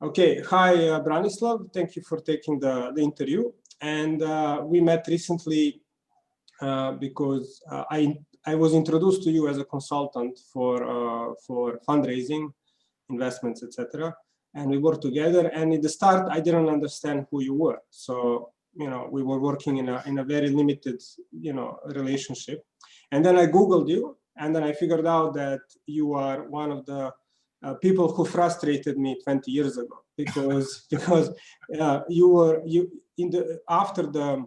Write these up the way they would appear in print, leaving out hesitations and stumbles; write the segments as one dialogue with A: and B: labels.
A: Okay, hi Branislav, thank you for taking the interview. And we met recently because I was introduced to you as a consultant for fundraising, investments, etc. And we worked together. And in the start, I didn't understand who you were. So we were working in a very limited relationship. And then I Googled you, and then I figured out that you are one of the people who frustrated me 20 years ago because after the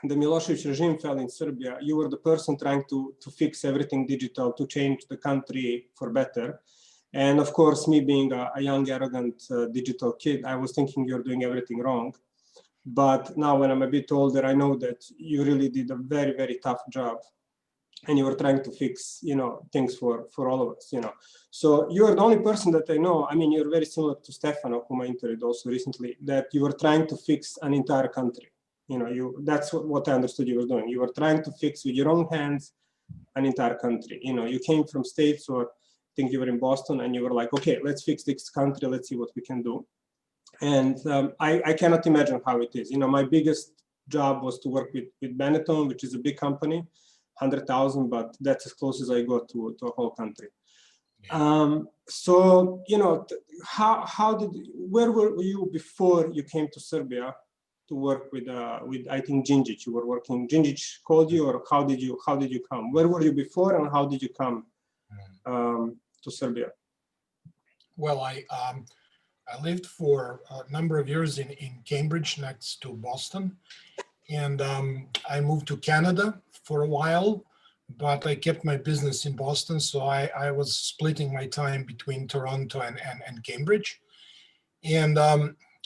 A: Milosevic regime fell in Serbia, you were the person trying to fix everything digital, to change the country for better. And of course, me being a young, arrogant digital kid, I was thinking you're doing everything wrong. But now when I'm a bit older, I know that you really did a very, very tough job. And you were trying to fix, things for all of us, So you are the only person that I know. I mean, you're very similar to Stefano, whom I interviewed also recently, that you were trying to fix an entire country. That's what I understood you were doing. You were trying to fix with your own hands an entire country. You came from States, or I think you were in Boston, and you were like, okay, let's fix this country. Let's see what we can do. And I cannot imagine how it is. My biggest job was to work with Benetton, which is a big company. 100,000, but that's as close as I got to a whole country. So, where were you before you came to Serbia to work with I think Đinđić? You were working. Đinđić called you, or how did you come? Where were you before, and how did you come to Serbia?
B: Well, I lived for a number of years in Cambridge, next to Boston. And I moved to Canada for a while, but I kept my business in Boston. So I was splitting my time between Toronto and Cambridge. And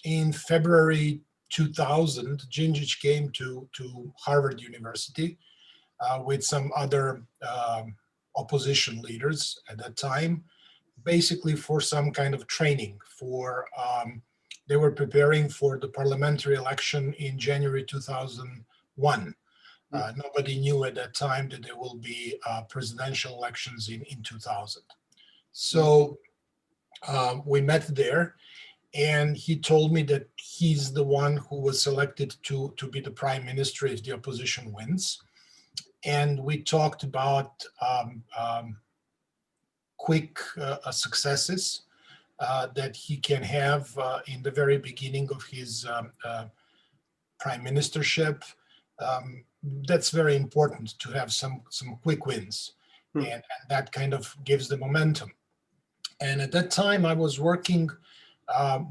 B: in February 2000, Đinđić came to Harvard University with some other opposition leaders at that time, basically for some kind of training for they were preparing for the parliamentary election in January 2001. Nobody knew at that time that there will be presidential elections in 2000. So we met there, and he told me that he's the one who was selected to be the prime minister if the opposition wins. And we talked about quick successes that he can have in the very beginning of his prime ministership. That's very important, to have some quick wins, and that kind of gives the momentum. And at that time, I was working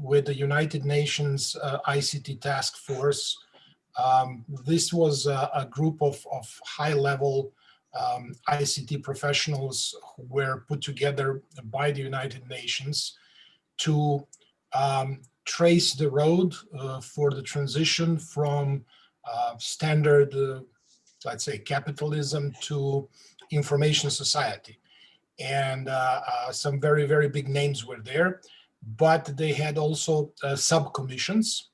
B: with the United Nations ICT task force. This was a group of high-level ICT professionals who were put together by the United Nations to trace the road for the transition from standard, let's say, capitalism to information society. And some very, very big names were there, but they had also sub-commissions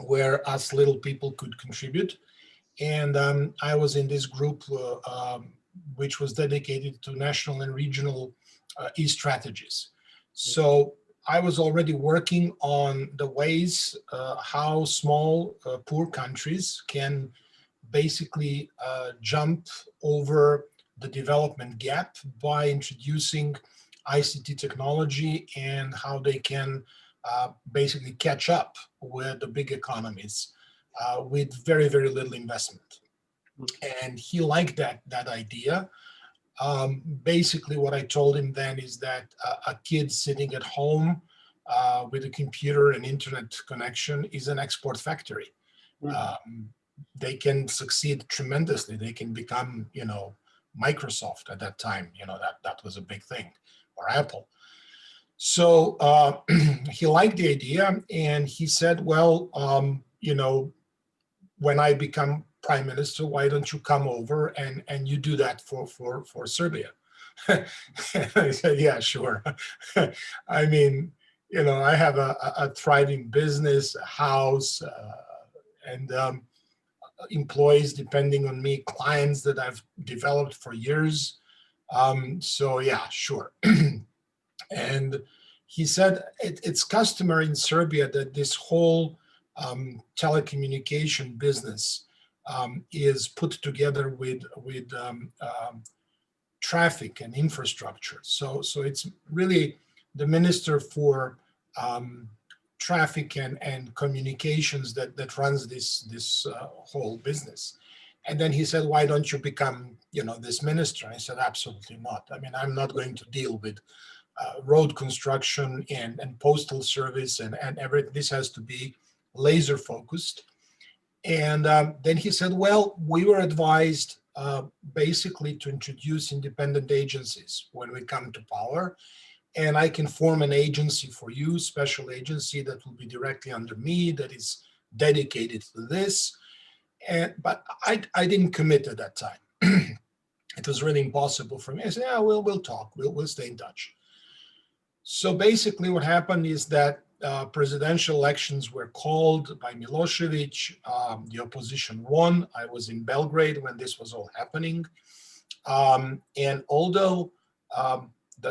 B: where us little people could contribute. And I was in this group which was dedicated to national and regional e-strategies. So I was already working on the ways how small, poor countries can basically jump over the development gap by introducing ICT technology, and how they can basically catch up with the big economies with very, very little investment. And he liked that idea. Basically, what I told him then is that a kid sitting at home with a computer and internet connection is an export factory. They can succeed tremendously. They can become, Microsoft at that time. That was a big thing, or Apple. So he liked the idea, and he said, well, when I become prime minister, why don't you come over and you do that for Serbia? I said, yeah, sure. I mean, I have a thriving business, a house, and employees depending on me, clients that I've developed for years. So yeah, sure. And he said it's customary in Serbia that this whole telecommunication business is put together with traffic and infrastructure. So it's really the minister for traffic and communications that runs this whole business. And then he said, why don't you become, this minister? And I said, absolutely not. I mean, I'm not going to deal with road construction and postal service and everything. This has to be laser focused. And then he said, well, we were advised basically to introduce independent agencies when we come to power. And I can form an agency for you, special agency that will be directly under me, that is dedicated to this. But I didn't commit at that time. It was really impossible for me. I said, yeah, we'll talk. We'll stay in touch. So basically what happened is that presidential elections were called by Milosevic. The opposition won. I was in Belgrade when this was all happening. And although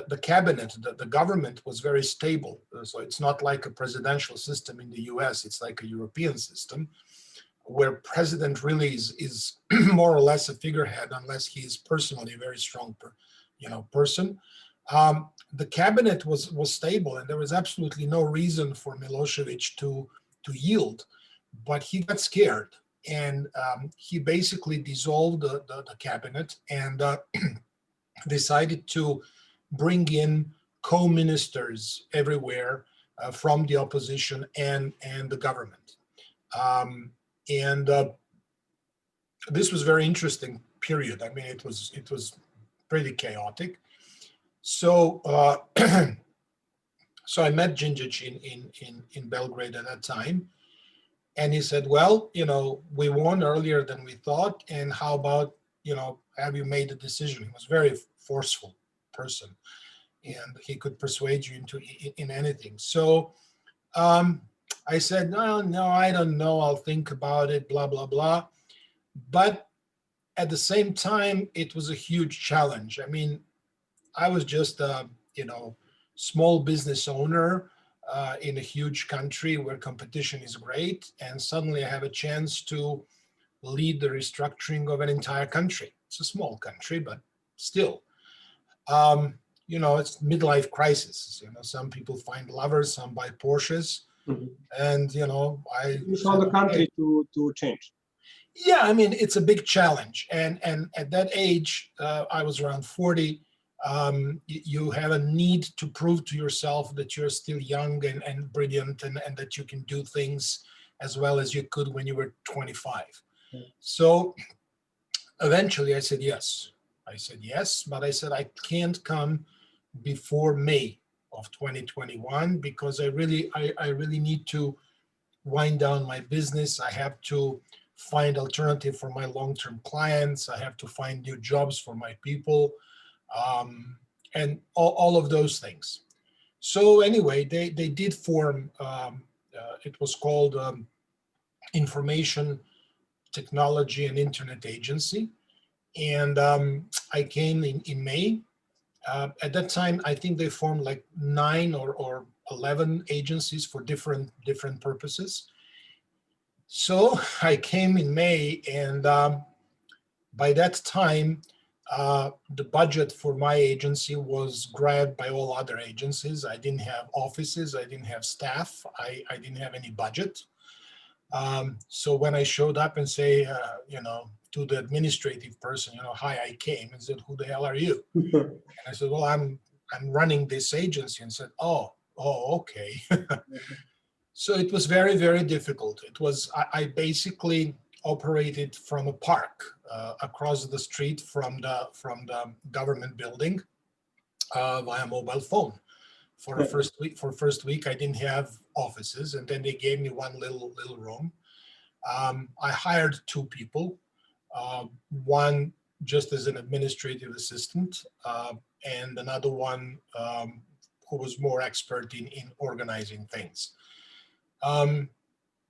B: the cabinet, the government was very stable, so it's not like a presidential system in the US, it's like a European system, where president really is more or less a figurehead unless he is personally a very strong person. The cabinet was stable, and there was absolutely no reason for Milosevic to yield, but he got scared, and he basically dissolved the cabinet and decided to bring in co-ministers everywhere from the opposition and the government. This was a very interesting period. I mean, it was pretty chaotic. So so I met Đinđić in Belgrade at that time, and he said, well, we won earlier than we thought, and how about, have you made a decision? He was a very forceful person, and he could persuade you in anything. So I said, no, I don't know, I'll think about it, blah, blah, blah. But at the same time, it was a huge challenge. I mean, I was just a, small business owner in a huge country where competition is great. And suddenly I have a chance to lead the restructuring of an entire country. It's a small country, but still, it's midlife crisis. Some people find lovers, some buy Porsches. Mm-hmm. And,
A: you saw the country to change.
B: Yeah, I mean, it's a big challenge. And at that age, I was around 40. You have a need to prove to yourself that you're still young and brilliant and that you can do things as well as you could when you were 25. Mm. So eventually I said yes. But I said I can't come before May of 2021 because I really need to wind down my business. I have to find alternative for my long-term clients. I have to find new jobs for my people. And all of those things. So anyway, they did form, it was called Information Technology and Internet Agency. And I came in May. At that time, I think they formed like 9 or 11 agencies for different purposes. So I came in May, and by that time, the budget for my agency was grabbed by all other agencies. I didn't have offices, I didn't have staff, I didn't have any budget. So when I showed up and say, to the administrative person, hi, I came, and said, who the hell are you? And I said, well, I'm running this agency, and said, oh, okay. So it was very, very difficult. It was, I basically operated from a park across the street from the government building via mobile phone. For first week, I didn't have offices, and then they gave me one little room. I hired 2 people, one just as an administrative assistant, and another one who was more expert in organizing things.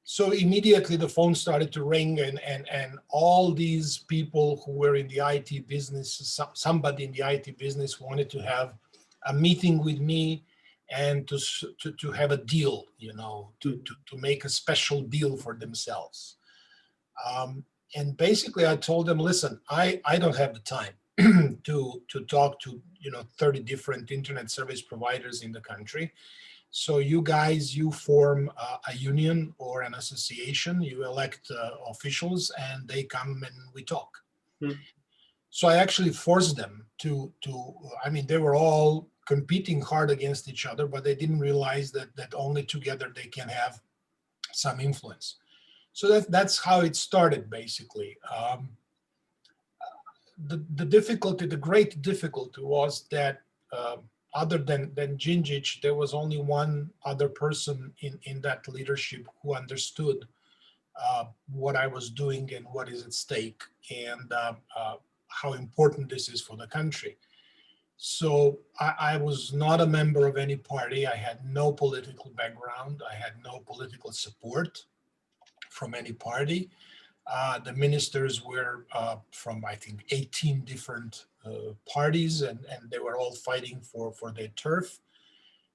B: So immediately the phone started to ring, and all these people who were in the IT business, somebody in the IT business wanted to have a meeting with me and to have a deal, to make a special deal for themselves. And basically I told them, listen, I don't have the time to talk to 30 different internet service providers in the country. So you guys, you form a union or an association, you elect officials, and they come and we talk. So I actually forced them to I mean, they were all competing hard against each other, but they didn't realize that only together they can have some influence. So that's how it started, basically. The great difficulty was that other than Đinđić, there was only one other person in that leadership who understood what I was doing and what is at stake, and how important this is for the country. So I was not a member of any party. I had no political background. I had no political support from any party. The ministers were from, I think, 18 different parties, and they were all fighting for their turf.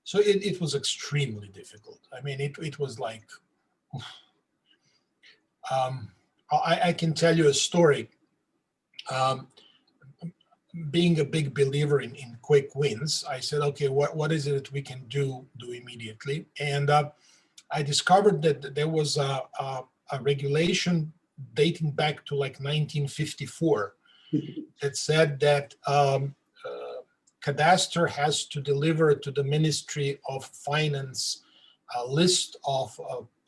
B: So it was extremely difficult. I mean, it was like, I can tell you a story. Being a big believer in quick wins, I said, okay, what is it that we can do immediately? And I discovered that there was a regulation dating back to like 1954 that said that Cadastre has to deliver to the Ministry of Finance a list of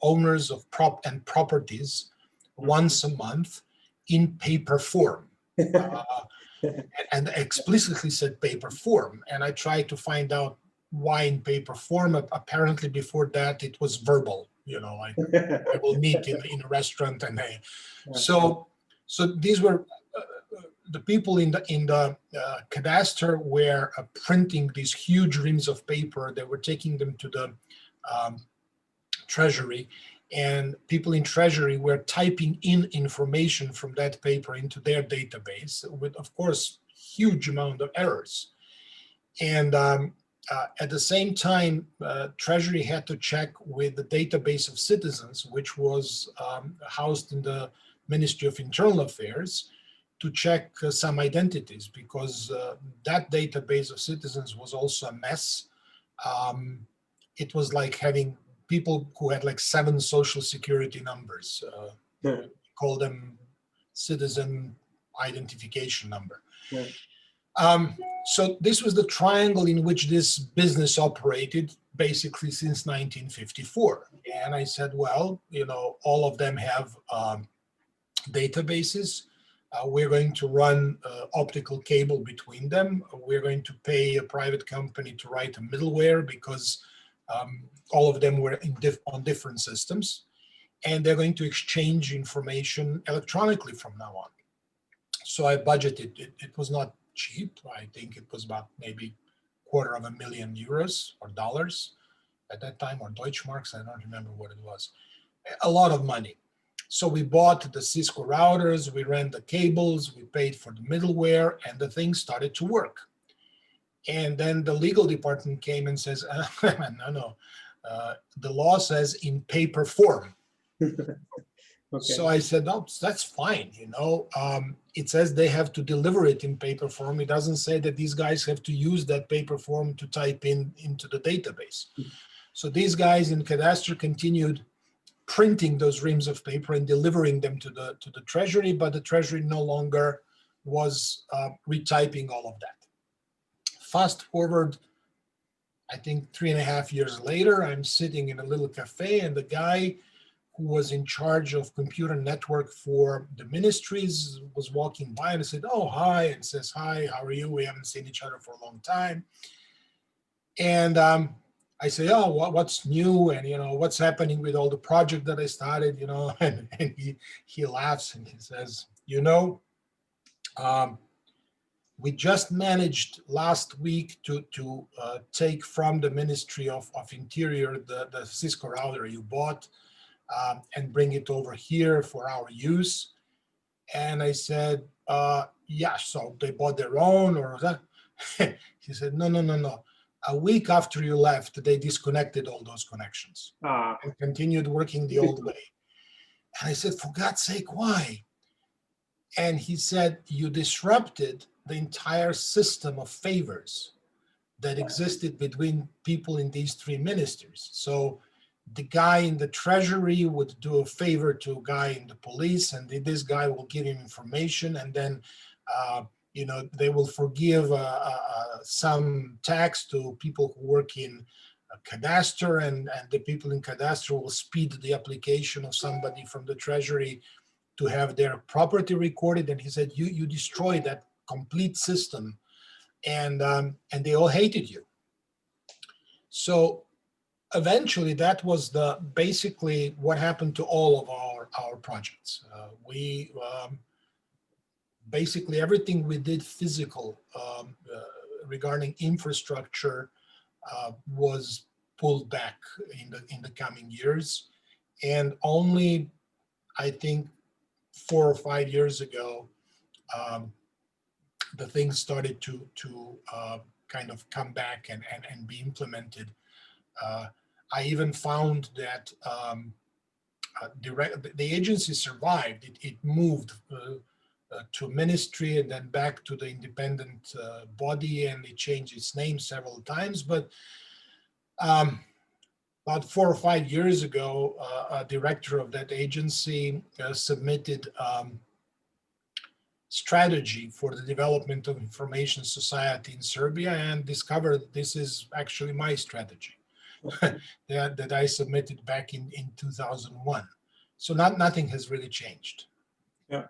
B: owners of properties once a month in paper form. And explicitly said paper form. And I tried to find out why in paper form. Apparently before that it was verbal, like I will meet in a restaurant, and so these were the people in the Cadastre were printing these huge reams of paper. They were taking them to the Treasury, and people in Treasury were typing in information from that paper into their database with, of course, huge amount of errors. And at the same time, Treasury had to check with the database of citizens, which was housed in the Ministry of Internal Affairs, to check some identities, because that database of citizens was also a mess. It was like having people who had like 7 social security numbers. We call them citizen identification number. So this was the triangle in which this business operated basically since 1954. And I said, well, all of them have databases. We're going to run optical cable between them. We're going to pay a private company to write a middleware, because all of them were on different systems, and they're going to exchange information electronically from now on. So I budgeted it. It was not cheap. I think it was about maybe €250,000 or dollars at that time, or Deutschmarks. I don't remember what it was. A lot of money. So we bought the Cisco routers, we ran the cables, we paid for the middleware, and the thing started to work. And then the legal department came and says, no, the law says in paper form. Okay. So I said, no, that's fine. It says they have to deliver it in paper form. It doesn't say that these guys have to use that paper form to type into the database. So these guys in Cadastre continued printing those reams of paper and delivering them to the Treasury, but the Treasury no longer was retyping all of that. Fast forward, I think 3.5 years later, I'm sitting in a little cafe, and the guy who was in charge of computer network for the ministries was walking by, and I said, oh, hi, and says, hi, how are you? We haven't seen each other for a long time. And I say, oh, what's new? And, what's happening with all the project that I started, and he laughs and he says, we just managed last week to take from the Ministry of Interior the Cisco router you bought and bring it over here for our use. And I said, yeah, so they bought their own, or that? He said, no. A week after you left, they disconnected all those connections and continued working the old way. And I said, for God's sake, why? And he said, you disrupted the entire system of favors that existed between people in these three ministries. So the guy in the treasury would do a favor to a guy in the police, and this guy will give him information, and then they will forgive some tax to people who work in cadastre, and the people in cadastre will speed the application of somebody from the treasury to have their property recorded. And he said, you destroyed that complete system, and they all hated you. So eventually, that was basically what happened to all of our projects. We basically everything we did physical regarding infrastructure was pulled back in the coming years, and only I think 4 or 5 years ago the things started to kind of come back and be implemented. I even found that the agency survived. It moved to ministry and then back to the independent body, and it changed its name several times. But about 4 or 5 years ago, a director of that agency submitted strategy for the development of information society in Serbia, and discovered this is actually my strategy that I submitted back in 2001. So nothing has really changed.
A: Yeah.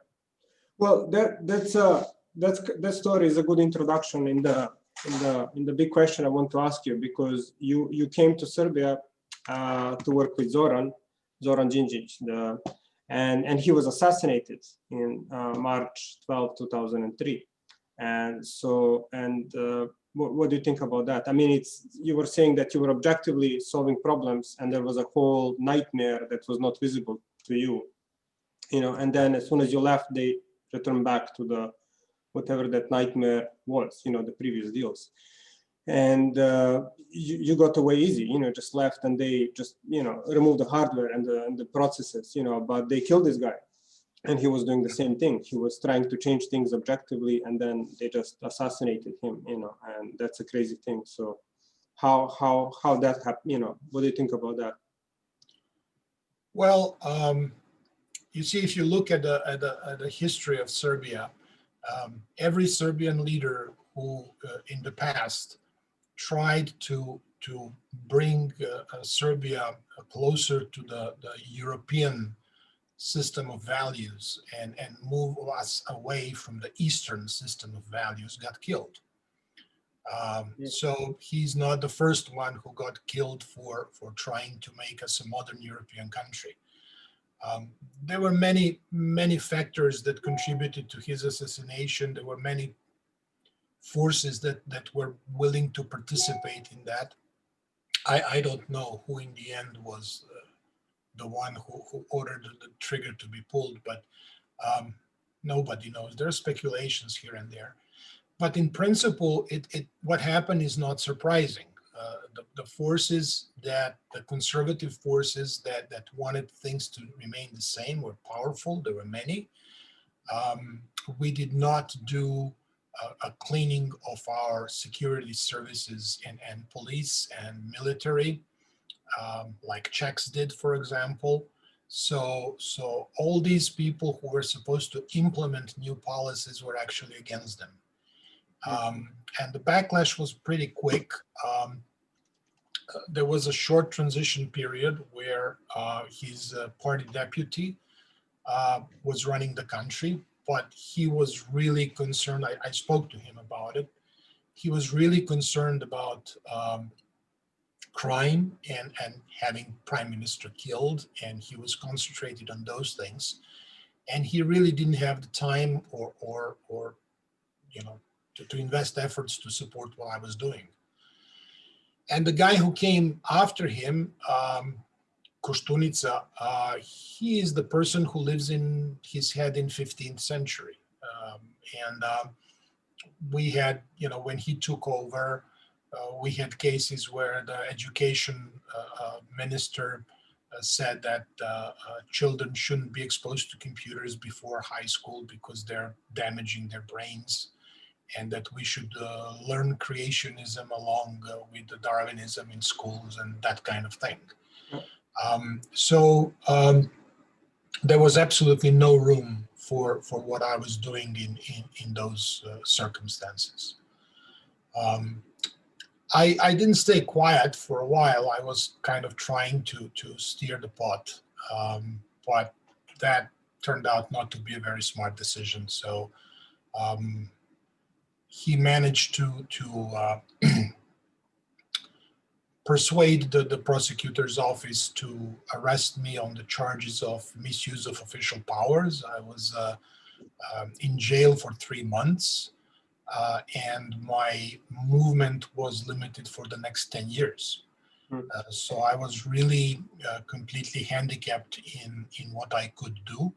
A: Well, that story is a good introduction in the big question I want to ask you, because you came to Serbia to work with Zoran Đinđić, and he was assassinated in March 12, 2003. And so, what do you think about that? I mean, you were saying that you were objectively solving problems, and there was a whole nightmare that was not visible to you, and then as soon as you left, they returned back to whatever that nightmare was, the previous deals. And you got away easy, just left, and they just, removed the hardware and the processes, but they killed this guy. And he was doing the same thing. He was trying to change things objectively, and then they just assassinated him, and that's a crazy thing. So how that happened, what do you think about that?
B: Well, you see, if you look at the history of Serbia, every Serbian leader who in the past tried to bring Serbia closer to the European system of values and move us away from the Eastern system of values got killed. So he's not the first one who got killed for trying to make us a modern European country. There were many factors that contributed to his assassination. There were many forces that were willing to participate in that. I don't know who in the end was the one who ordered the trigger to be pulled, but nobody knows. There are speculations here and there. But in principle, what happened is not surprising. The forces the conservative forces that wanted things to remain the same were powerful. There were many. We did not do a cleaning of our security services and police and military, like Czechs did, for example. So all these people who were supposed to implement new policies were actually against them. And the backlash was pretty quick. There was a short transition period where his party deputy was running the country, but he was really concerned. I spoke to him about it. He was really concerned about crime and having prime minister killed, and he was concentrated on those things. And he really didn't have the time or to invest efforts to support what I was doing. And the guy who came after him, Koštunica, he is the person who lives in his head in 15th century. We had, when he took over, We had cases where the education minister said that children shouldn't be exposed to computers before high school because they're damaging their brains, and that we should learn creationism along with the Darwinism in schools and that kind of thing. So there was absolutely no room for what I was doing in those circumstances. I didn't stay quiet for a while. I was kind of trying to steer the pot, but that turned out not to be a very smart decision. So he managed to persuade the prosecutor's office to arrest me on the charges of misuse of official powers. I was in jail for 3 months. And my movement was limited for the next 10 years. So I was really completely handicapped in what I could do.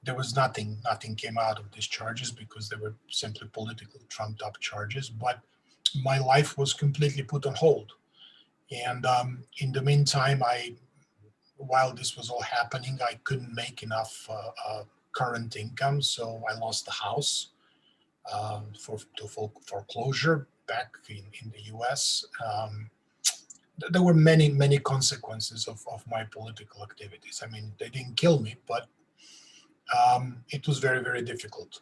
B: There was nothing came out of these charges because they were simply politically trumped up charges, but my life was completely put on hold. And in the meantime, while this was all happening, I couldn't make enough current income, so I lost the house. To foreclosure back in the US. There were many consequences of my political activities. I mean, they didn't kill me, but it was very, very difficult.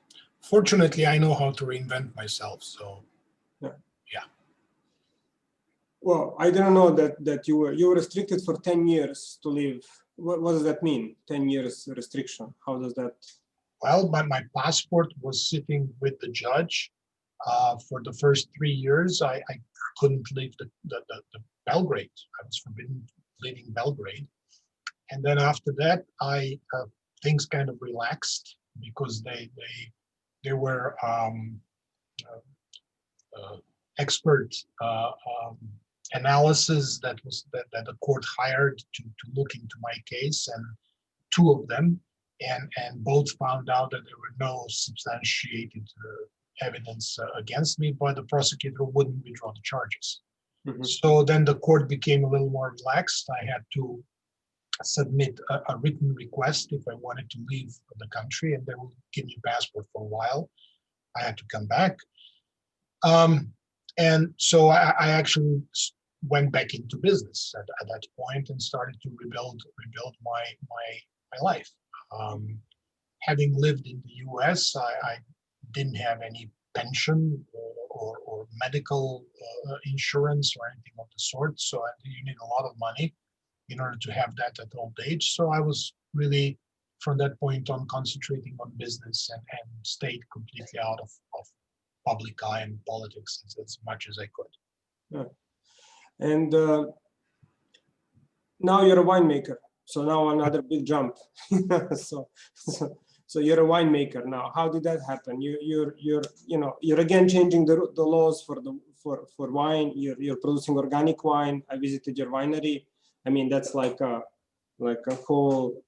B: Fortunately, I know how to reinvent myself, so yeah.
A: Well, I didn't know that you were restricted for 10 years to live. What does that mean, 10 years restriction? How does that?
B: Well, my passport was sitting with the judge. For the first 3 years, I couldn't leave the Belgrade. I was forbidden leaving Belgrade. And then after that, things kind of relaxed because they were expert analysis that the court hired to look into my case, and 2 of them. And both found out that there were no substantiated evidence against me, but the prosecutor wouldn't withdraw the charges. So then the court became a little more relaxed. I had to submit a written request if I wanted to leave the country, and they would give me a passport for a while. I had to come back. And so I actually went back into business at that point and started to rebuild my life. Having lived in the US, I didn't have any pension or medical insurance or anything of the sort. So you need a lot of money in order to have that at old age. So I was really, from that point on, concentrating on business and stayed completely out of public eye and politics as much as I could.
A: Yeah. And now you're a winemaker. So now another big jump. So you're a winemaker now. How did that happen? You're again changing the laws for wine. You're producing organic wine. I visited your winery. I mean, that's like a whole,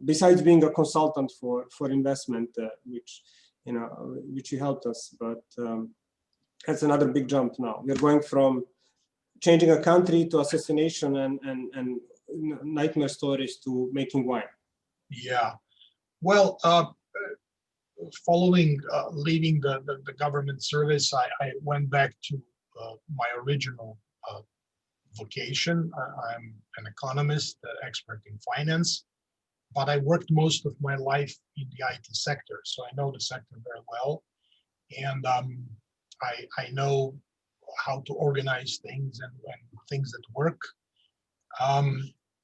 A: besides being a consultant for investment, which you helped us, but that's another big jump now. We're going from changing a country to assassination and nightmare stories to making wine.
B: Yeah. Well, following leaving the government service, I went back to my original vocation. I'm an economist, expert in finance, but I worked most of my life in the IT sector, so I know the sector very well, and I know how to organize things and things that work.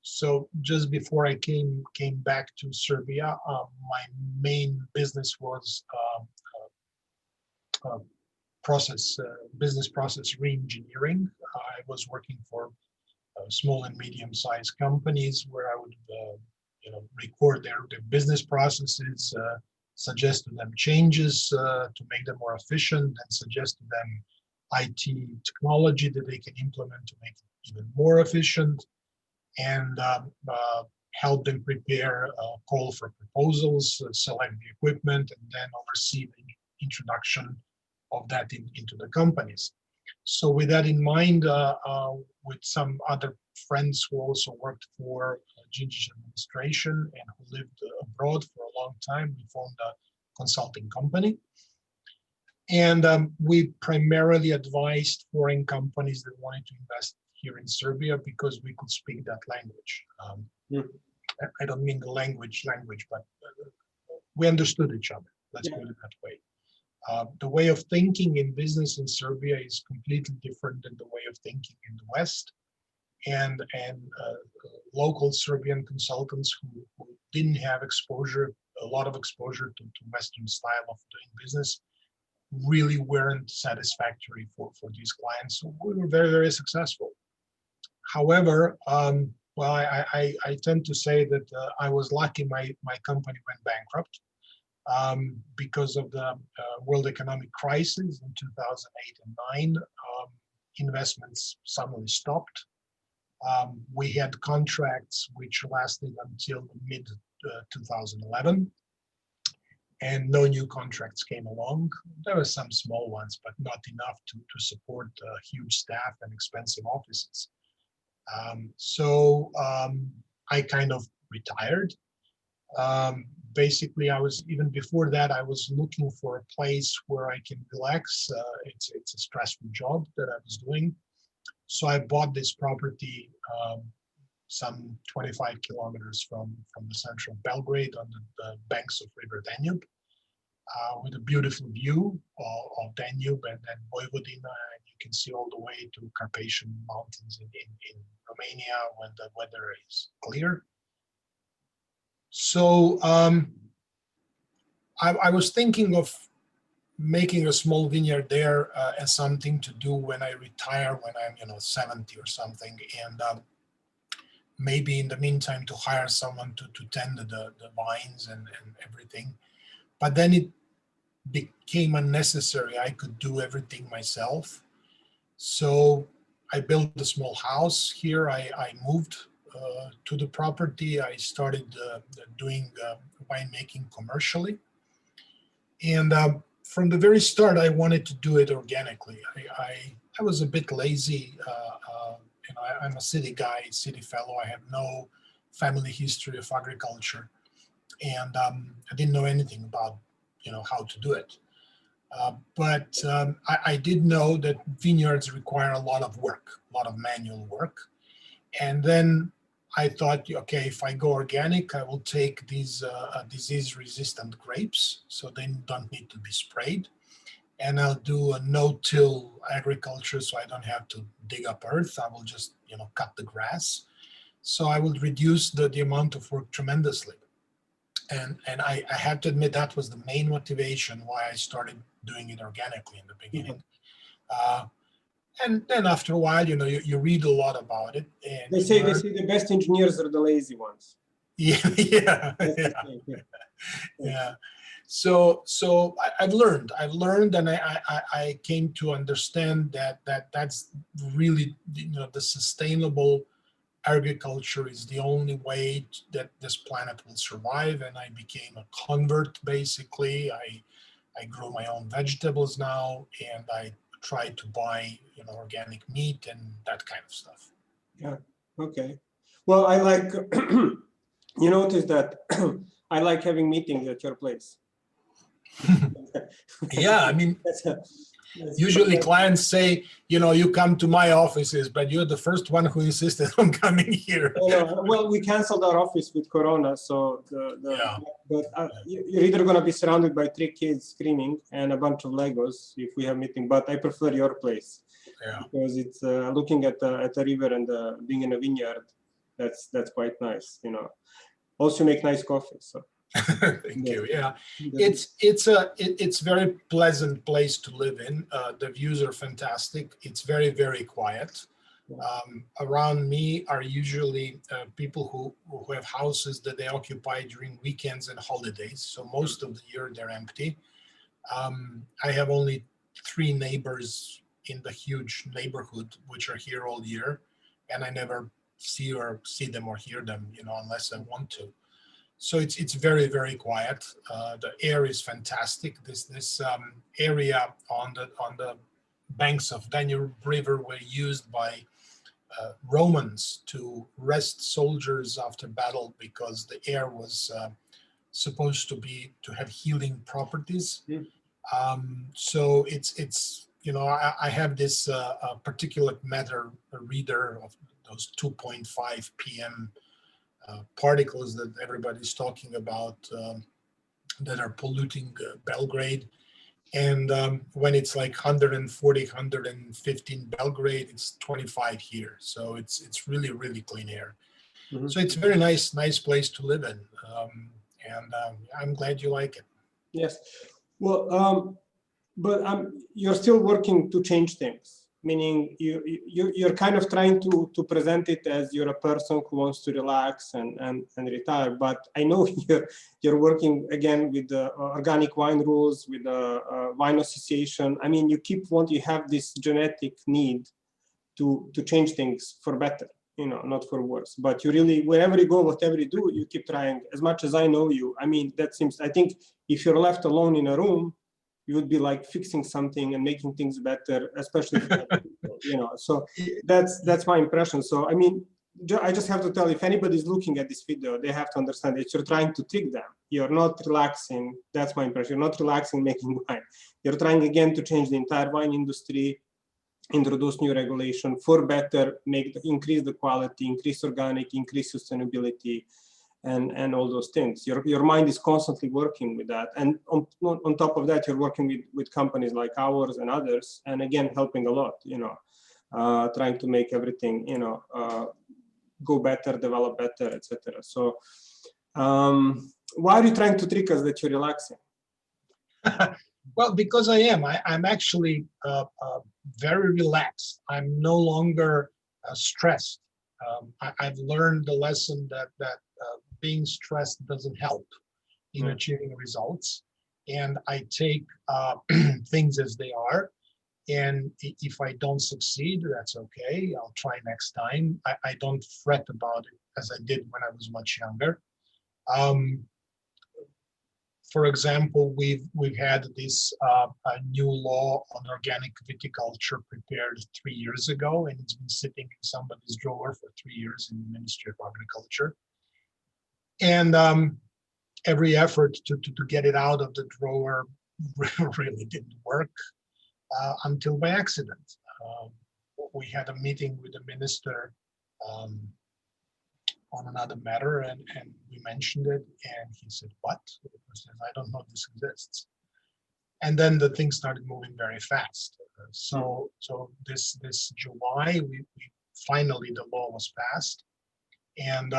B: So just before I came back to Serbia, my main business was business process re-engineering. I was working for small and medium-sized companies where I would record their business processes, suggest to them changes to make them more efficient, and suggest to them IT technology that they can implement to make it even more efficient, and help them prepare a call for proposals, select the equipment, and then oversee the introduction of that into the companies. So with that in mind, with some other friends who also worked for Gingi's administration and who lived abroad for a long time, we formed a consulting company. And we primarily advised foreign companies that wanted to invest here in Serbia because we could speak that language. I don't mean the language, but we understood each other. Let's put it that way. The way of thinking in business in Serbia is completely different than the way of thinking in the West. And local Serbian consultants who didn't have a lot of exposure to Western style of doing business really weren't satisfactory for these clients. So we were very, very successful. However, well, I tend to say that I was lucky my company went bankrupt because of the world economic crisis in 2008 and 9. Investments suddenly stopped. We had contracts which lasted until mid 2011. And no new contracts came along. There were some small ones, but not enough to support huge staff and expensive offices. So I kind of retired. Basically, even before that, I was looking for a place where I can relax. It's a stressful job that I was doing. So I bought this property some 25 kilometers from the center of Belgrade on the banks of River Danube, with a beautiful view of Danube and then Vojvodina, and you can see all the way to Carpathian Mountains in Romania when the weather is clear. So I was thinking of making a small vineyard there as something to do when I retire, when I'm 70 or something, and maybe in the meantime to hire someone to tend the vines and everything. But then it became unnecessary. I could do everything myself. So I built a small house here. I moved to the property. I started doing winemaking commercially. And from the very start, I wanted to do it organically. I was a bit lazy. I'm a city guy, city fellow. I have no family history of agriculture, and I didn't know anything about how to do it. But I did know that vineyards require a lot of work, a lot of manual work. And then I thought, okay, if I go organic, I will take these disease-resistant grapes, so they don't need to be sprayed. And I'll do a no-till agriculture, so I don't have to dig up earth. I will just, cut the grass. So I will reduce the amount of work tremendously. And I have to admit that was the main motivation why I started doing it organically in the beginning. And then after a while, you read a lot about it. And
A: they say the best engineers are the lazy ones.
B: Yeah. So I've learned, and I came to understand that's really the sustainable agriculture is the only way that this planet will survive. And I became a convert. Basically, I grow my own vegetables now, and I try to buy organic meat and that kind of stuff.
A: Yeah. Okay. Well, I like you notice that I like having meetings at your place.
B: Yeah, I mean, usually clients say, you come to my offices, but you're the first one who insisted on coming here.
A: Well, we canceled our office with Corona, so you're either going to be surrounded by 3 kids screaming and a bunch of Legos if we have meeting. But I prefer your place because it's looking at the river and being in a vineyard. That's quite nice. Also make nice coffee. So.
B: Thank you. Yeah, it's very pleasant place to live in. The views are fantastic. It's very, very quiet. Around me are usually people who have houses that they occupy during weekends and holidays. So most of the year they're empty. I have only 3 neighbors in the huge neighborhood which are here all year, and I never see them or hear them, unless I want to. So it's very, very quiet. The air is fantastic. This area on the banks of Danube River were used by Romans to rest soldiers after battle because the air was supposed to have healing properties. So it's you know, I have this particulate matter reader of those 2.5 PM particles that everybody's talking about that are polluting Belgrade. And when it's like 140, 115 Belgrade, it's 25 here. So it's really, really clean air.
A: Mm-hmm.
B: So it's a very nice place to live in. And I'm glad you like it.
A: Yes. Well, but you're still working to change things, meaning you're kind of trying to present it as you're a person who wants to relax and retire. But I know you're working again with the organic wine rules, with the wine association. I mean, you have this genetic need to change things for better, you know, not for worse. But you really, wherever you go, whatever you do, you keep trying. As much as I know you, I mean, I think if you're left alone in a room, you would be like fixing something and making things better, especially for people, you know. So that's my impression. So I mean, I just have to tell, if anybody's looking at this video, they have to understand that you're trying to trick them. You're not relaxing. That's my impression. You're not relaxing making wine. You're trying again to change the entire wine industry, introduce new regulation for better, increase the quality, increase organic, increase sustainability, and all those things. Your mind is constantly working with that. And on top of that, you're working with companies like ours and others, and again, helping a lot, you know, trying to make everything, you know, go better, develop better, etc. So why are you trying to trick us that you're relaxing?
B: Well, because I am. I'm actually very relaxed. I'm no longer stressed. I've learned the lesson that being stressed doesn't help in achieving results. And I take things as they are. And if I don't succeed, that's okay. I'll try next time. I don't fret about it as I did when I was much younger. For example, we've had this new law on organic viticulture prepared 3 years ago, and it's been sitting in somebody's drawer for 3 years in the Ministry of Agriculture. And every effort to get it out of the drawer really didn't work until by accident. We had a meeting with the minister on another matter, and we mentioned it, and he said, "What?" I said, "I don't know this exists." And then the thing started moving very fast. So this July, we finally, the law was passed. And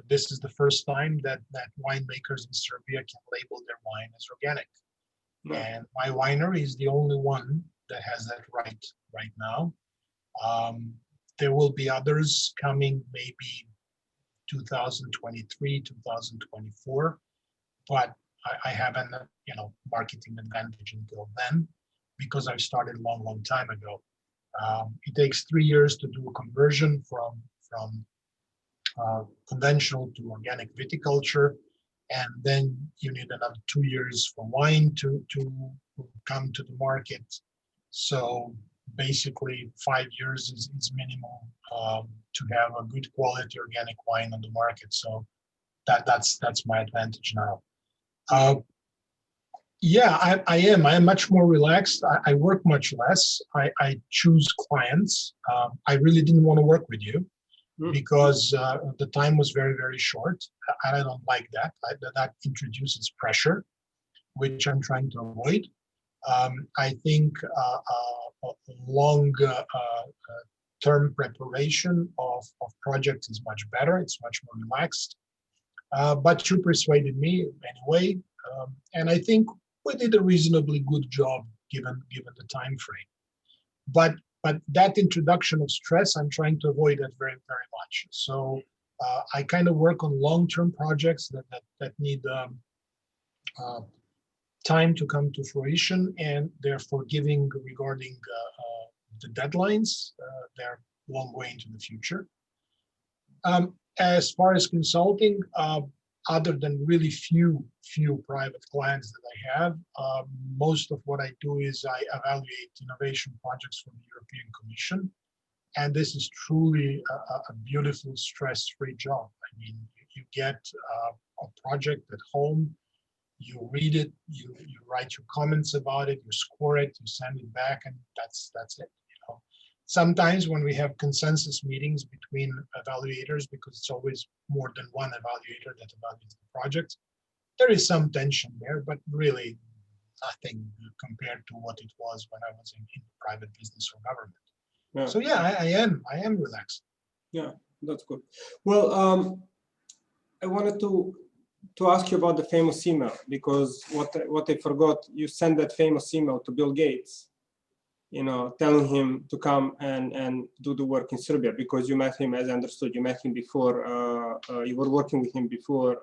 B: this is the first time that winemakers in Serbia can label their wine as organic. And my winery is the only one that has that right now. There will be others coming maybe 2023, 2024, but I have an marketing advantage until then because I started a long time ago. It takes 3 years to do a conversion from conventional to organic viticulture, and then you need another 2 years for wine to come to the market. So basically 5 years is minimum to have a good quality organic wine on the market. So that's my advantage now. Yeah, I am. I am much more relaxed. I work much less. I choose clients. I really didn't want to work with you because the time was very short, and I don't like that. That introduces pressure, which I'm trying to avoid. I think long term preparation of projects is much better. It's much more relaxed. But you persuaded me anyway, and I think we did a reasonably good job given the time frame. But that introduction of stress, I'm trying to avoid that very much. So I kind of work on long-term projects that need time to come to fruition, and they're forgiving regarding the deadlines. They're long way into the future. As far as consulting, other than really few private clients that I have, most of what I do is I evaluate innovation projects for the European Commission. And this is truly a beautiful, stress-free job. I mean, you get a project at home, you read it, you write your comments about it, you score it, you send it back, and that's it. Sometimes when we have consensus meetings between evaluators, because it's always more than one evaluator that evaluates the project, there is some tension there, but really nothing compared to what it was when I was in private business or government.
A: Yeah.
B: So yeah, I am relaxed.
A: Yeah, that's good. Well, I wanted to ask you about the famous email, because what I forgot, you sent that famous email to Bill Gates, telling him to come and do the work in Serbia, because you met him, as I understood, you met him before, you were working with him before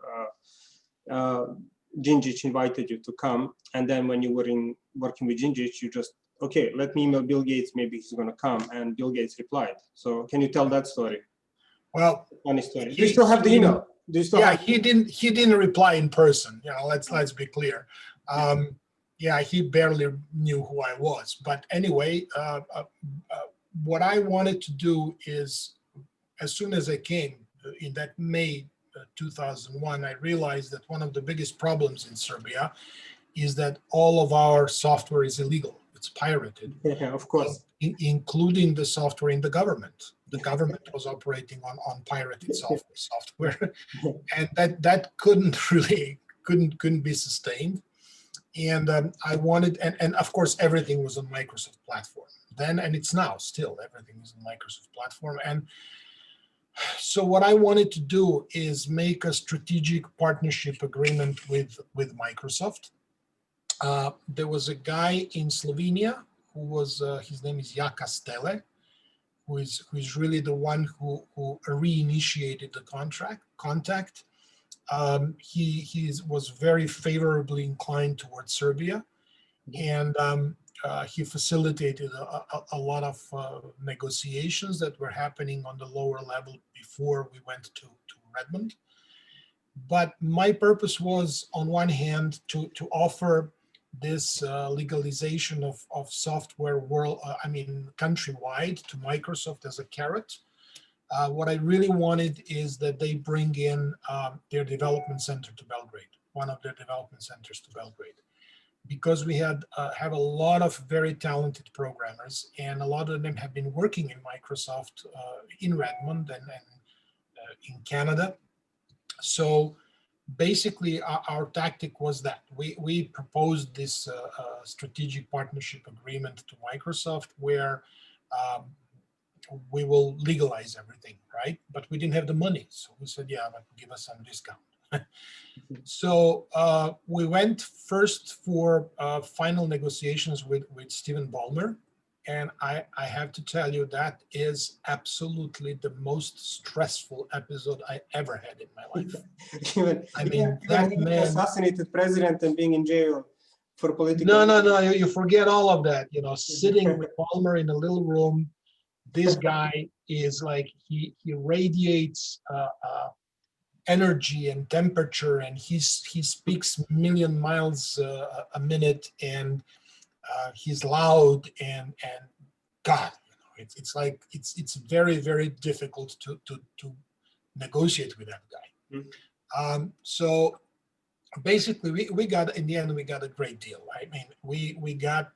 A: Đinđić invited you to come. And then when you were working with Đinđić, you just, okay, let me email Bill Gates, maybe he's going to come. And Bill Gates replied. So can you tell that story?
B: Well,
A: funny story. Do you still have the email? Do you still have
B: he didn't reply in person. Let's be clear. Yeah, he barely knew who I was. But anyway, what I wanted to do is, as soon as I came in that May 2001, I realized that one of the biggest problems in Serbia is that all of our software is illegal. It's pirated.
A: Yeah, of course.
B: Including the software in the government. The government was operating on pirated software, and that couldn't be sustained. And I wanted, and of course everything was on Microsoft platform then, and it's now still everything is on Microsoft platform. And so what I wanted to do is make a strategic partnership agreement with Microsoft. There was a guy in Slovenia who was, his name is Jaka Stele, who is really the one who reinitiated the contact. He was very favorably inclined towards Serbia, and he facilitated a lot of negotiations that were happening on the lower level before we went to Redmond. But my purpose was, on one hand, to offer this legalization of software countrywide to Microsoft as a carrot. What I really wanted is that they bring in their development center to Belgrade, one of their development centers to Belgrade, because we have a lot of very talented programmers, and a lot of them have been working in Microsoft in Redmond and in Canada. So basically, our tactic was that we proposed this strategic partnership agreement to Microsoft, where we will legalize everything, right? But we didn't have the money, so we said, yeah, but give us some discount. So we went first for final negotiations with Stephen Ballmer. And I have to tell you, that is absolutely the most stressful episode I ever had in my life.
A: that man, assassinated president and being in jail for political.
B: No, you forget all of that. Sitting with Ballmer in a little room, this guy is like, he radiates energy and temperature, and he speaks a million miles a minute, and he's loud, and God, it's like it's very, very difficult to negotiate with that guy. So basically, we got, in the end, we got a great deal. I mean, we got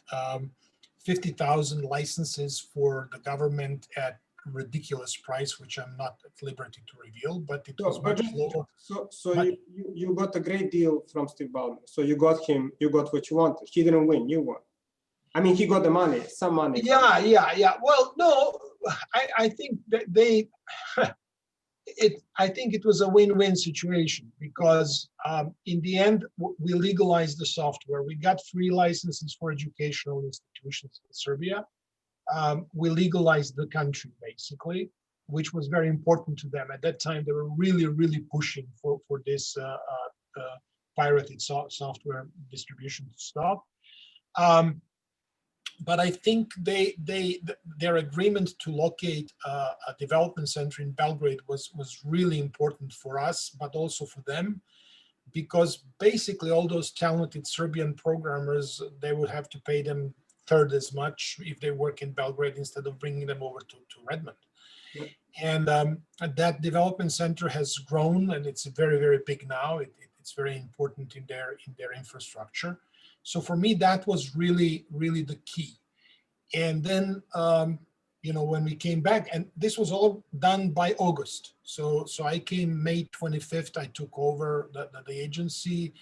B: 50,000 licenses for the government at ridiculous price, which I'm not at liberty to reveal, but it was much lower.
A: So you got a great deal from Steve Ballmer. So you got what you wanted. He didn't win, you won. I mean, he got the money, some money.
B: Yeah. Well, no, I think that I think it was a win-win situation, because in the end, we legalized the software. We got free licenses for educational institutions in Serbia. We legalized the country, basically, which was very important to them. At that time, they were really, really pushing for this pirated software distribution to stop. But I think their agreement to locate a development center in Belgrade was really important for us, but also for them, because basically all those talented Serbian programmers, they would have to pay them third as much if they work in Belgrade instead of bringing them over to Redmond.
A: Yep.
B: And that development center has grown, and it's very, very big now. It's very important in their infrastructure. So for me, that was really, really the key. And then, you know, when we came back, and this was all done by August. So I came May 25th, I took over the agency.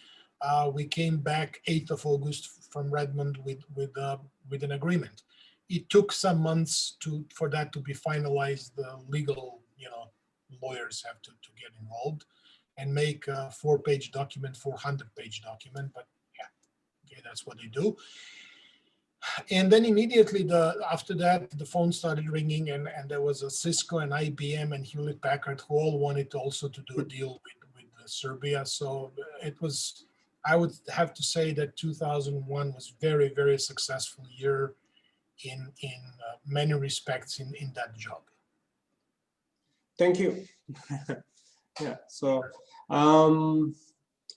B: We came back 8th of August from Redmond with an agreement. It took some months for that to be finalized. The legal, you know, lawyers have to get involved and make a 4-page document, 400-page document, but yeah, okay, that's what they do. And then immediately after that, the phone started ringing, and there was a Cisco and IBM and Hewlett Packard who all wanted also to do a deal with Serbia. So it was, I would have to say that 2001 was very, very successful year in many respects in that job.
A: Thank you. Yeah, so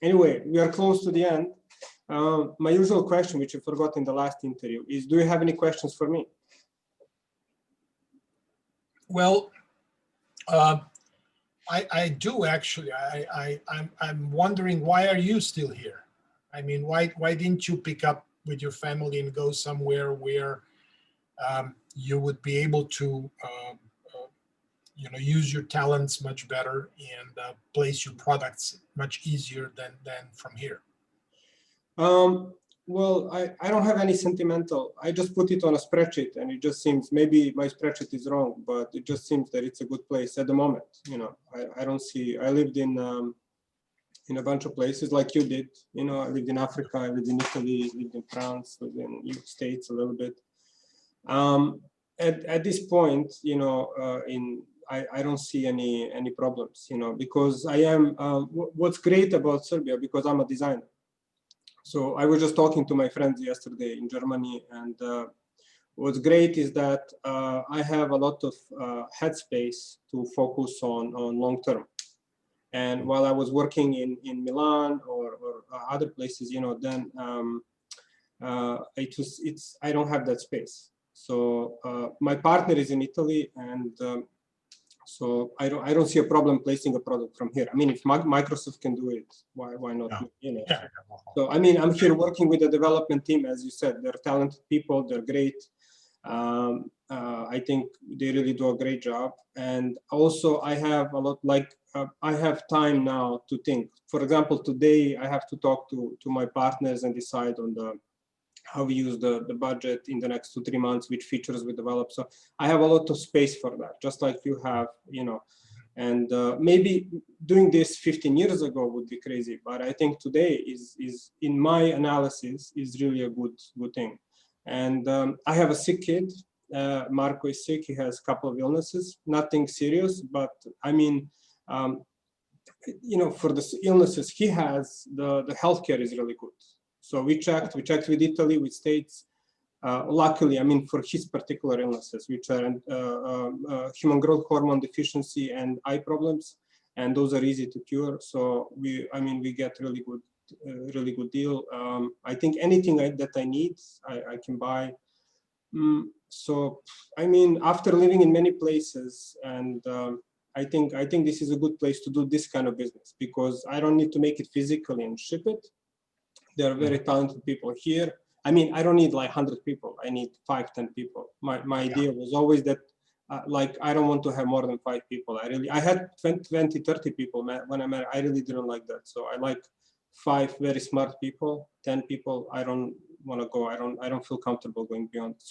A: anyway, we are close to the end. My usual question, which I forgot in the last interview, is: do you have any questions for me?
B: Well, I do actually. I'm wondering, why are you still here? I mean, why didn't you pick up with your family and go somewhere where you would be able to you know, use your talents much better and place your products much easier than from here?
A: Well, I don't have any sentimental. I just put it on a spreadsheet, and it just seems, maybe my spreadsheet is wrong, but it just seems that it's a good place at the moment. You know, I don't see. I lived in a bunch of places like you did. You know, I lived in Africa, I lived in Italy, lived in France, lived in the States a little bit. At this point, you know, I don't see any problems. You know, because I am. What's great about Serbia, because I'm a designer. So I was just talking to my friends yesterday in Germany, and what's great is that I have a lot of headspace to focus on long term. And while I was working in Milan or other places, you know, then I don't have that space. So my partner is in Italy, and so I don't see a problem placing a product from here. I mean, if Microsoft can do it, why not?
B: Yeah.
A: You know.
B: Yeah.
A: So I mean, I'm here working with the development team, as you said. They're talented people. They're great. I think they really do a great job. And also, I have a lot. I have time now to think. For example, today I have to talk to my partners and decide on how we use the budget in the next 2-3 months, which features we develop. So I have a lot of space for that, just like you have, you know. And maybe doing this 15 years ago would be crazy, but I think today is in my analysis is really a good thing. And I have a sick kid. Marco is sick. He has a couple of illnesses, nothing serious, but I mean, you know, for the illnesses he has, the healthcare is really good. So we checked with Italy, with States. Luckily, I mean, for his particular illnesses, which are human growth hormone deficiency and eye problems, and those are easy to cure. So we get really good deal. I think anything that I need, I can buy. So I mean, after living in many places, and I think this is a good place to do this kind of business, because I don't need to make it physically and ship it. There are very talented people here. I mean, I don't need like 100 people. I need 5-10 people. My idea was always that, like, I don't want to have more than 5 people. I had 20-30 people when I met. I really didn't like that. So I like 5 very smart people. 10 people, I don't want to go. I don't feel comfortable going beyond.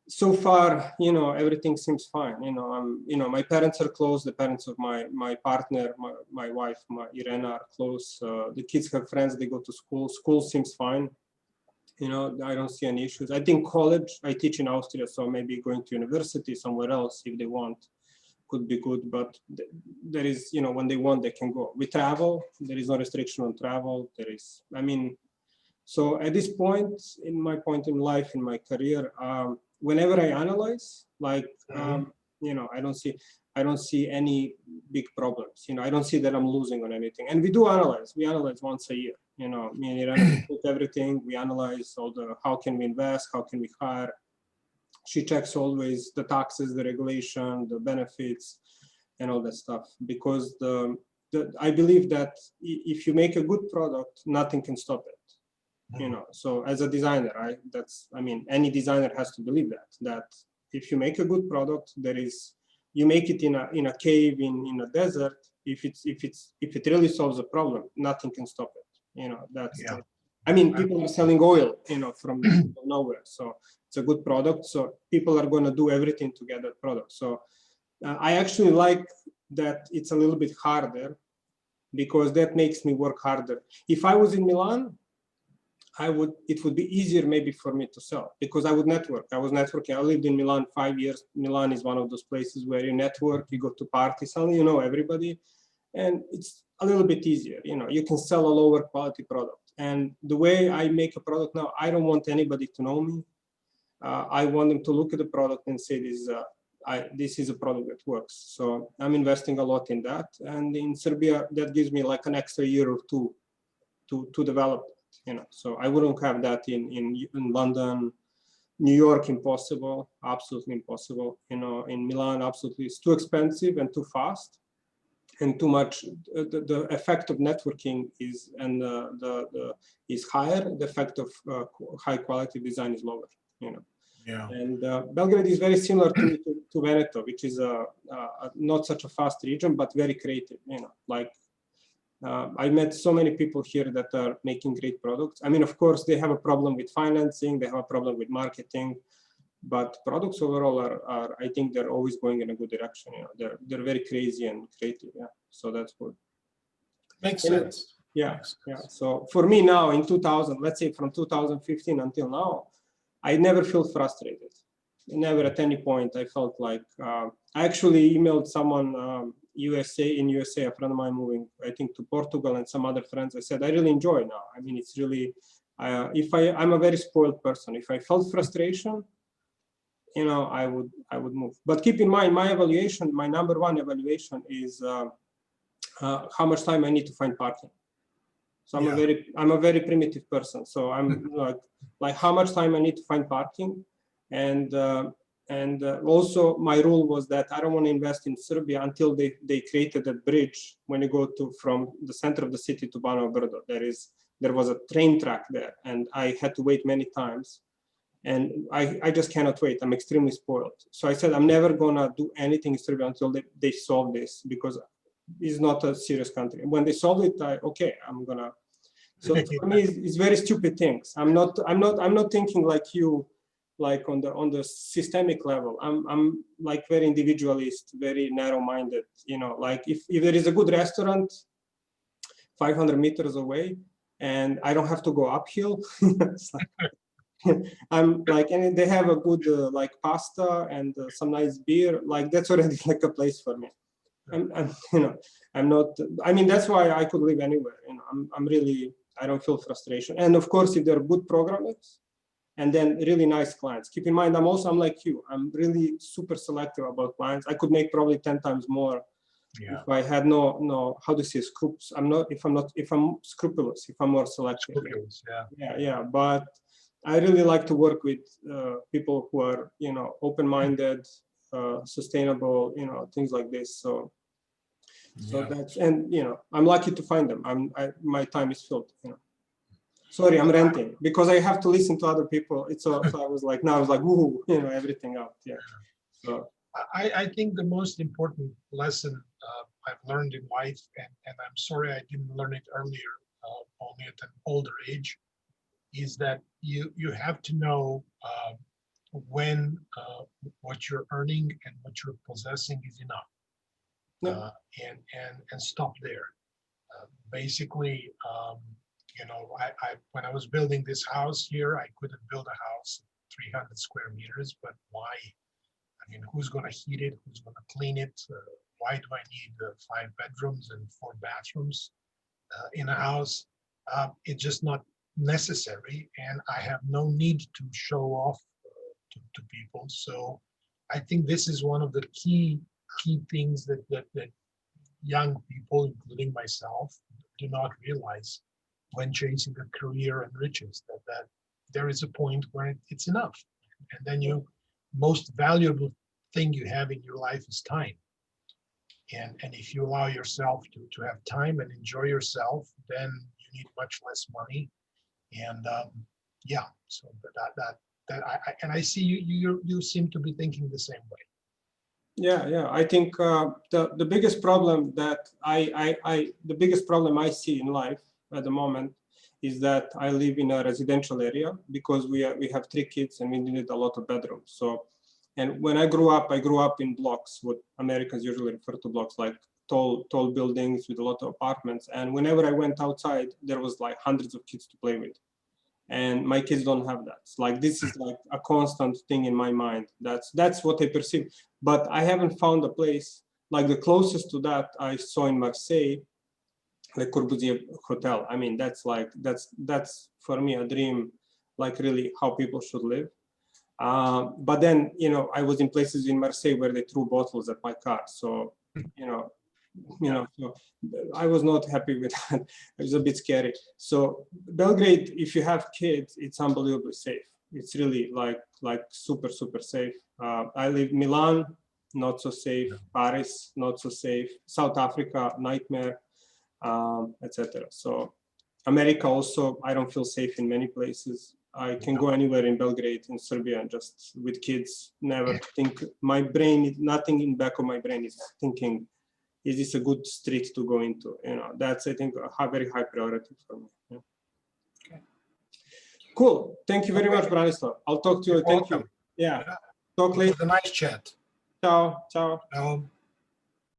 A: So far, you know, everything seems fine. You know, my parents are close. The parents of my partner, my wife, Irena, are close. The kids have friends. They go to school. School seems fine. You know, I don't see any issues. I think college, I teach in Austria, so maybe going to university somewhere else if they want could be good. But there is, you know, when they want, they can go. We travel. There is no restriction on travel. There is, I mean, So at this point in life, in my career, whenever I analyze, like, I don't see any big problems. I don't see that I'm losing on anything. And we do analyze. We analyze once a year. Me and Irena put everything. We analyze all how can we invest, how can we hire. She checks always the taxes, the regulation, the benefits, and all that stuff. Because I believe that if you make a good product, nothing can stop it. So as a designer, any designer has to believe that if you make a good product, you make it in a cave in a desert. If it really solves a problem, nothing can stop it. People are selling oil, from nowhere. So it's a good product. So people are going to do everything to get that product. So I actually like that it's a little bit harder, because that makes me work harder. If I was in Milan, it would be easier maybe for me to sell, because I would network. I was networking. I lived in Milan 5 years. Milan is one of those places where you network, you go to parties, suddenly you know everybody, and it's a little bit easier. You can sell a lower quality product. And the way I make a product now, I don't want anybody to know me. I want them to look at the product and say, this is a product that works. So I'm investing a lot in that. And in Serbia, that gives me like an extra year or two to develop it. So I wouldn't have that in London. New York, impossible, absolutely impossible. In Milan, absolutely, it's too expensive and too fast, and too much. The effect of networking is is higher. The effect of high quality design is lower.
B: Yeah.
A: And Belgrade is very similar to Veneto, which is not such a fast region, but very creative. I met so many people here that are making great products. Of course, they have a problem with financing, they have a problem with marketing, but products overall are I think they're always going in a good direction. They're very crazy and creative. Yeah, so that's good.
B: Makes sense.
A: Yeah. So for me now, in 2000, let's say from 2015 until now, I never feel frustrated. Never at any point I felt like. I actually emailed someone in USA, a friend of mine moving, I think, to Portugal, and some other friends. I said, I really enjoy now. It's really, I'm a very spoiled person. If I felt frustration, I would move. But keep in mind, my evaluation, my number one evaluation is how much time I need to find parking. So I'm a very primitive person. So I'm like how much time I need to find parking, and also my rule was that I don't want to invest in Serbia until they created a bridge when you go from the center of the city to Banovo Brdo. There was a train track there, and I had to wait many times, and I just cannot wait. I'm extremely spoiled. So I said I'm never gonna do anything in Serbia until they solve this, because it's not a serious country. When they solve it, I'm gonna. So for me, it's very stupid things. I'm not thinking like you, like on the systemic level. I'm like very individualist, very narrow-minded. Like if there is a good restaurant 500 meters away, and I don't have to go uphill, I'm like, and they have a good like pasta and some nice beer. Like that's already like a place for me. I'm not. That's why I could live anywhere. I'm really. I don't feel frustration. And of course, if they're good programmers, and then really nice clients. Keep in mind, I'm like you. I'm really super selective about clients. I could make probably 10 times more if I had no. How to say scruples? If I'm scrupulous. If I'm more selective.
B: Scrupulous,
A: Yeah. But I really like to work with people who are open-minded, sustainable, things like this. So that's, and I'm lucky to find them. My time is filled. Sorry, I'm ranting because I have to listen to other people. So I was like, woo, everything out. Yeah. So
B: I think the most important lesson I've learned in life, and I'm sorry I didn't learn it earlier, only at an older age, is that you have to know when what you're earning and what you're possessing is enough. And stop there. Basically, I when I was building this house here, I couldn't build a house 300 square meters, but why? Who's going to heat it? Who's going to clean it? Why do I need 5 bedrooms and 4 bathrooms in a house? It's just not necessary, and I have no need to show off to people. So I think this is one of the key things that young people, including myself, do not realize when chasing a career and riches, that there is a point where it's enough. And then you most valuable thing you have in your life is time. And if you allow yourself to have time and enjoy yourself, then you need much less money. And yeah, so I see you seem to be thinking the same way.
A: Yeah. I think the biggest problem that the biggest problem I see in life at the moment is that I live in a residential area because we have 3 kids and we needed a lot of bedrooms. So, and when I grew up in blocks, what Americans usually refer to blocks, like tall buildings with a lot of apartments. And whenever I went outside, there was like hundreds of kids to play with. And my kids don't have that. It's like, this is like a constant thing in my mind. That's what I perceive. But I haven't found a place, like the closest to that I saw in Marseille, the Corbusier Hotel. I mean, that's for me a dream, like really how people should live. But then, I was in places in Marseille where they threw bottles at my car. So, so I was not happy with that. It was a bit scary. So Belgrade, if you have kids, it's unbelievably safe. It's really like super, super safe. I live in Milan, not so safe. Paris, not so safe. South Africa, nightmare, etc. So America also, I don't feel safe in many places. I can go anywhere in Belgrade, in Serbia, and just with kids, never think, my brain, nothing in the back of my brain is thinking, is this a good street to go into? That's, I think, a very high priority for me. Yeah.
B: Okay.
A: Cool. Thank you very much, Branislav. I'll talk to you. Thank you. Yeah. Talk later.
B: It was a nice chat.
A: Ciao. Ciao.
B: Ciao.